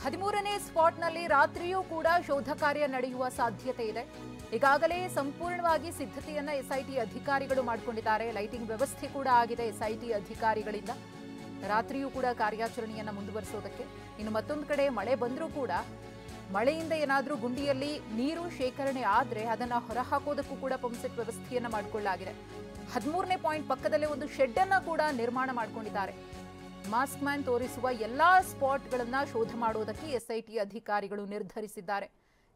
13ನೇ ಸ್ಪಾಟ್ನಲ್ಲಿ ರಾತ್ರಿಯೂ ಕೂಡ ಶೋಧ ಕಾರ್ಯ ನಡೆಯುವ ಸಾಧ್ಯತೆ ಇದೆ. ಈಗಾಗಲೇ ಸಂಪೂರ್ಣವಾಗಿ ಸಿದ್ಧತೆಯನ್ನ ಎಸ್ಐಟಿ ಅಧಿಕಾರಿಗಳು ಮಾಡಿಕೊಂಡಿದ್ದಾರೆ. ಲೈಟಿಂಗ್ ವ್ಯವಸ್ಥೆ ಕೂಡ ಆಗಿದೆ ಎಸ್ಐಟಿ ಅಧಿಕಾರಿಗಳಿಂದ. ರಾತ್ರಿಯೂ ಕೂಡ ಕಾರ್ಯಾಚರಣೆಯನ್ನ ಮುಂದುವರಿಸೋದಕ್ಕೆ. ಇನ್ನು ಮತ್ತೊಂದು ಕಡೆ ಮಳೆ ಬಂದರೂ ಕೂಡ ಮಳೆಯಿಂದ ಏನಾದರೂ ಗುಂಡಿಯಲ್ಲಿ ನೀರು ಶೇಖರಣೆ ಆದರೆ ಅದನ್ನ ಹೊರಹಾಕೋದಕ್ಕೂ ಕೂಡ ಪಂಪ್ಸೆಟ್ ವ್ಯವಸ್ಥೆಯನ್ನ ಮಾಡಿಕೊಳ್ಳಲಾಗಿದೆ. 13ನೇ ಪಾಯಿಂಟ್ ಪಕ್ಕದಲ್ಲೇ ಒಂದು ಶೆಡ್ ಅನ್ನ ಕೂಡ ನಿರ್ಮಾಣ ಮಾಡಿಕೊಂಡಿದ್ದಾರೆ. ಮಾಸ್ಕ್ ಮ್ಯಾನ್ ತೋರಿಸುವ ಎಲ್ಲಾ ಸ್ಪಾಟ್ಗಳನ್ನ ಶೋಧ ಮಾಡುವುದಕ್ಕೆ ಎಸ್ಐಟಿ ಅಧಿಕಾರಿಗಳು ನಿರ್ಧರಿಸಿದ್ದಾರೆ.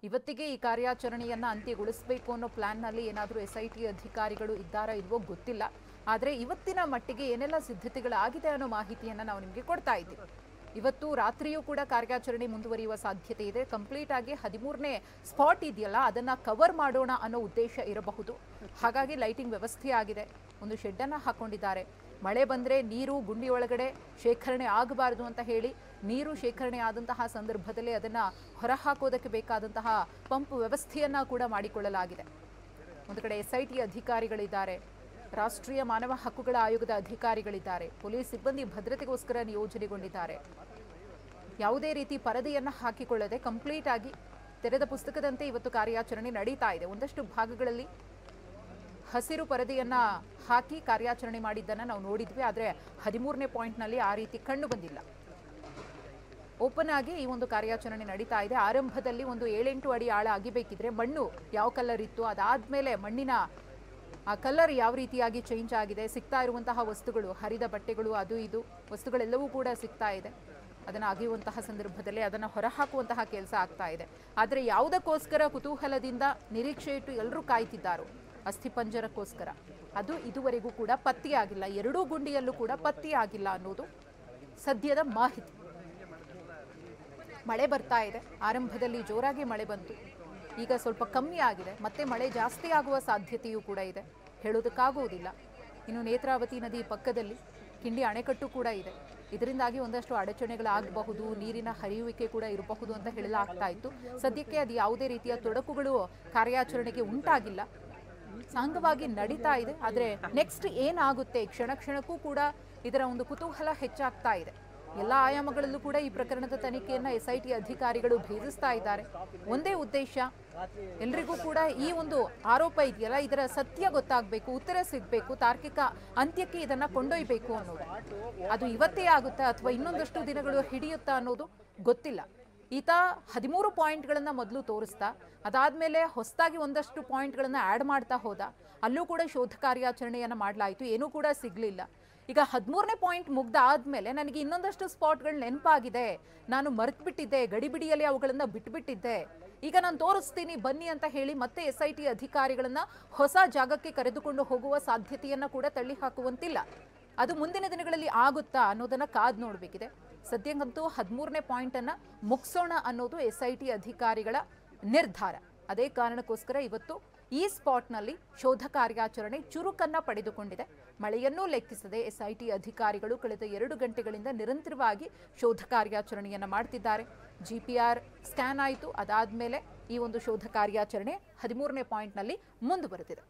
ಇವತ್ತಿಗೆ ಈ ಕಾರ್ಯಾಚರಣೆಯನ್ನ ಅಂತ್ಯಗೊಳಿಸಬೇಕು ಅನ್ನೋ ಪ್ಲಾನ್ನಲ್ಲಿ ಏನಾದರೂ ಎಸ್ಐಟಿ ಅಧಿಕಾರಿಗಳು ಇದ್ದಾರಾ ಇಲ್ವೋ ಗೊತ್ತಿಲ್ಲ. ಆದರೆ ಇವತ್ತಿನ ಮಟ್ಟಿಗೆ ಏನೆಲ್ಲ ಸಿದ್ಧತೆಗಳಾಗಿದೆ ಅನ್ನೋ ಮಾಹಿತಿಯನ್ನು ನಾವು ನಿಮಗೆ ಕೊಡ್ತಾ ಇದ್ದೀವಿ. ಇವತ್ತು ರಾತ್ರಿಯೂ ಕೂಡ ಕಾರ್ಯಾಚರಣೆ ಮುಂದುವರಿಯುವ ಸಾಧ್ಯತೆ ಇದೆ. ಕಂಪ್ಲೀಟ್ ಆಗಿ 13ನೇ ಸ್ಪಾಟ್ ಇದೆಯಲ್ಲ ಅದನ್ನು ಕವರ್ ಮಾಡೋಣ ಅನ್ನೋ ಉದ್ದೇಶ ಇರಬಹುದು. ಹಾಗಾಗಿ ಲೈಟಿಂಗ್ ವ್ಯವಸ್ಥೆ ಆಗಿದೆ. ಒಂದು ಶೆಡ್ಡನ್ನು ಹಾಕೊಂಡಿದ್ದಾರೆ. ಮಳೆ ಬಂದರೆ ನೀರು ಗುಂಡಿ ಒಳಗಡೆ ಶೇಖರಣೆ ಆಗಬಾರದು ಅಂತ ಹೇಳಿ ನೀರು ಶೇಖರಣೆ ಆದಂತಹ ಸಂದರ್ಭದಲ್ಲಿ ಅದನ್ನು ಹೊರಹಾಕೋದಕ್ಕೆ ಬೇಕಾದಂತಹ ಪಂಪ್ ವ್ಯವಸ್ಥೆಯನ್ನು ಕೂಡ ಮಾಡಿಕೊಳ್ಳಲಾಗಿದೆ. ಒಂದು ಕಡೆ ಎಸ್ಐಟಿ ಅಧಿಕಾರಿಗಳಿದ್ದಾರೆ, ರಾಷ್ಟ್ರೀಯ ಮಾನವ ಹಕ್ಕುಗಳ ಆಯೋಗದ ಅಧಿಕಾರಿಗಳಿದ್ದಾರೆ, ಪೊಲೀಸ್ ಸಿಬ್ಬಂದಿ ಭದ್ರತೆಗೋಸ್ಕರ ನಿಯೋಜನೆಗೊಂಡಿದ್ದಾರೆ. ಯಾವುದೇ ರೀತಿ ಪರದೆಯನ್ನು ಹಾಕಿಕೊಳ್ಳದೆ ಕಂಪ್ಲೀಟ್ ಆಗಿ ತೆರೆದ ಪುಸ್ತಕದಂತೆ ಇವತ್ತು ಕಾರ್ಯಾಚರಣೆ ನಡೀತಾ ಇದೆ. ಒಂದಷ್ಟು ಭಾಗಗಳಲ್ಲಿ ಹಸಿರು ಪರದೆಯನ್ನ ಹಾಕಿ ಕಾರ್ಯಾಚರಣೆ ಮಾಡಿದ್ದನ್ನು ನಾವು ನೋಡಿದ್ವಿ. ಆದರೆ 13ನೇ ಪಾಯಿಂಟ್ನಲ್ಲಿ ಆ ರೀತಿ ಕಂಡು ಬಂದಿಲ್ಲ. ಓಪನ್ ಆಗಿ ಈ ಒಂದು ಕಾರ್ಯಾಚರಣೆ ನಡೀತಾ ಇದೆ. ಆರಂಭದಲ್ಲಿ ಒಂದು 7-8 ಅಡಿ ಆಳ ಅಗಿಬೇಕಿದ್ರೆ ಮಣ್ಣು ಯಾವ ಕಲರ್ ಇತ್ತು, ಅದಾದ್ಮೇಲೆ ಮಣ್ಣಿನ ಆ ಕಲರ್ ಯಾವ ರೀತಿಯಾಗಿ ಚೇಂಜ್ ಆಗಿದೆ, ಸಿಗ್ತಾ ಇರುವಂತಹ ವಸ್ತುಗಳು, ಹರಿದ ಬಟ್ಟೆಗಳು, ಅದು ಇದು ವಸ್ತುಗಳೆಲ್ಲವೂ ಕೂಡ ಸಿಗ್ತಾ ಇದೆ. ಅದನ್ನು ಅಗೆಯುವಂತಹ ಸಂದರ್ಭದಲ್ಲಿ ಅದನ್ನು ಹೊರಹಾಕುವಂತಹ ಕೆಲಸ ಆಗ್ತಾ ಇದೆ. ಆದರೆ ಯಾವುದಕ್ಕೋಸ್ಕರ ಕುತೂಹಲದಿಂದ ನಿರೀಕ್ಷೆ ಇಟ್ಟು ಎಲ್ಲರೂ ಕಾಯ್ತಿದ್ದಾರೋ ಅಸ್ಥಿಪಂಜರಕ್ಕೋಸ್ಕರ, ಅದು ಇದುವರೆಗೂ ಕೂಡ ಪತ್ತೆಯಾಗಿಲ್ಲ. ಎರಡೂ ಗುಂಡಿಯಲ್ಲೂ ಕೂಡ ಪತ್ತೆಯಾಗಿಲ್ಲ ಅನ್ನೋದು ಸದ್ಯದ ಮಾಹಿತಿ. ಮಳೆ ಬರ್ತಾ ಇದೆ. ಆರಂಭದಲ್ಲಿ ಜೋರಾಗಿ ಮಳೆ ಬಂತು, ಈಗ ಸ್ವಲ್ಪ ಕಮ್ಮಿ ಆಗಿದೆ. ಮತ್ತೆ ಮಳೆ ಜಾಸ್ತಿ ಆಗುವ ಸಾಧ್ಯತೆಯೂ ಕೂಡ ಇದೆ, ಹೇಳೋದಕ್ಕಾಗುವುದಿಲ್ಲ. ಇನ್ನು ನೇತ್ರಾವತಿ ನದಿ ಪಕ್ಕದಲ್ಲಿ ಕಿಂಡಿ ಅಣೆಕಟ್ಟು ಕೂಡ ಇದೆ. ಇದರಿಂದಾಗಿ ಒಂದಷ್ಟು ಅಡಚಣೆಗಳಾಗಬಹುದು, ನೀರಿನ ಹರಿಯುವಿಕೆ ಕೂಡ ಇರಬಹುದು ಅಂತ ಹೇಳಲಾಗ್ತಾ ಇತ್ತು. ಸದ್ಯಕ್ಕೆ ಅದು ಯಾವುದೇ ರೀತಿಯ ತೊಡಕುಗಳು ಕಾರ್ಯಾಚರಣೆಗೆ ಉಂಟಾಗಿಲ್ಲ, ಸಾಂಗವಾಗಿ ನಡೀತಾ ಇದೆ. ಆದರೆ ನೆಕ್ಸ್ಟ್ ಏನಾಗುತ್ತೆ, ಕ್ಷಣ ಕ್ಷಣಕ್ಕೂ ಕೂಡ ಇದರ ಒಂದು ಕುತೂಹಲ ಹೆಚ್ಚಾಗ್ತಾ ಇದೆ. ಎಲ್ಲ ಆಯಾಮಗಳಲ್ಲೂ ಕೂಡ ಈ ಪ್ರಕರಣದ ತನಿಖೆಯನ್ನ ಎಸ್ಐಟಿ ಅಧಿಕಾರಿಗಳು ಭೇದಿಸ್ತಾ ಇದ್ದಾರೆ. ಒಂದೇ ಉದ್ದೇಶ, ಎಲ್ರಿಗೂ ಕೂಡ ಈ ಒಂದು ಆರೋಪ ಇದೆಯಲ್ಲ ಇದರ ಸತ್ಯ ಗೊತ್ತಾಗಬೇಕು, ಉತ್ತರ ಸಿಗಬೇಕು, ತಾರ್ಕಿಕ ಅಂತ್ಯಕ್ಕೆ ಇದನ್ನ ಕೊಂಡೊಯ್ಯಬೇಕು ಅನ್ನೋದು. ಅದು ಇವತ್ತೇ ಆಗುತ್ತಾ ಅಥವಾ ಇನ್ನೊಂದಷ್ಟು ದಿನಗಳು ಹಿಡಿಯುತ್ತಾ ಅನ್ನೋದು ಗೊತ್ತಿಲ್ಲ. ಈತ 13 ಪಾಯಿಂಟ್ಗಳನ್ನ ಮೊದಲು ತೋರಿಸ್ತಾ, ಅದಾದ್ಮೇಲೆ ಹೊಸದಾಗಿ ಒಂದಷ್ಟು ಪಾಯಿಂಟ್ಗಳನ್ನ ಆ್ಯಡ್ ಮಾಡ್ತಾ ಹೋದ. ಅಲ್ಲೂ ಕೂಡ ಶೋಧ ಕಾರ್ಯಾಚರಣೆಯನ್ನ ಮಾಡಲಾಯಿತು, ಏನೂ ಕೂಡ ಸಿಗ್ಲಿಲ್ಲ. ಈಗ 13ನೇ ಪಾಯಿಂಟ್ ಮುಗ್ದಾದ್ಮೇಲೆ ನನಗೆ ಇನ್ನೊಂದಷ್ಟು ಸ್ಪಾಟ್ಗಳು ನೆನಪಾಗಿದೆ, ನಾನು ಮರೆತುಬಿಟ್ಟಿದ್ದೆ, ಗಡಿಬಿಡಿಯಲ್ಲಿ ಅವುಗಳನ್ನ ಬಿಟ್ಬಿಟ್ಟಿದ್ದೆ, ಈಗ ನಾನು ತೋರಿಸ್ತೀನಿ ಬನ್ನಿ ಅಂತ ಹೇಳಿ ಮತ್ತೆ ಎಸ್ಐಟಿ ಅಧಿಕಾರಿಗಳನ್ನ ಹೊಸ ಜಾಗಕ್ಕೆ ಕರೆದುಕೊಂಡು ಹೋಗುವ ಸಾಧ್ಯತೆಯನ್ನ ಕೂಡ ತಳ್ಳಿ ಹಾಕುವಂತಿಲ್ಲ. ಅದು ಮುಂದಿನ ದಿನಗಳಲ್ಲಿ ಆಗುತ್ತಾ ಅನ್ನೋದನ್ನ ಕಾದು ನೋಡಬೇಕಿದೆ. ಸದ್ಯಕ್ಕಂತೂ 13ನೇ ಪಾಯಿಂಟ್ ಅನ್ನ ಮುಗಿಸೋಣ ಅನ್ನೋದು ಎಸ್ಐಟಿ ಅಧಿಕಾರಿಗಳ ನಿರ್ಧಾರ. ಅದೇ ಕಾರಣಕ್ಕೋಸ್ಕರ ಇವತ್ತು ಈ ಸ್ಪಾಟ್ನಲ್ಲಿ ಶೋಧ ಕಾರ್ಯಾಚರಣೆ ಚುರುಕನ್ನ ಪಡೆದುಕೊಂಡಿದೆ. ಮಳೆಯನ್ನೂ ಲೆಕ್ಕಿಸದೆ ಎಸ್ಐಟಿ ಅಧಿಕಾರಿಗಳು ಕಳೆದ 2 ಗಂಟೆಗಳಿಂದ ನಿರಂತರವಾಗಿ ಶೋಧ ಕಾರ್ಯಾಚರಣೆಯನ್ನ ಮಾಡ್ತಿದ್ದಾರೆ. ಜಿಪಿಆರ್ ಸ್ಕ್ಯಾನ್ ಆಯಿತು, ಅದಾದ್ಮೇಲೆ ಈ ಒಂದು ಶೋಧ ಕಾರ್ಯಾಚರಣೆ 13ನೇ ಪಾಯಿಂಟ್ನಲ್ಲಿ ಮುಂದುವರೆದಿದೆ.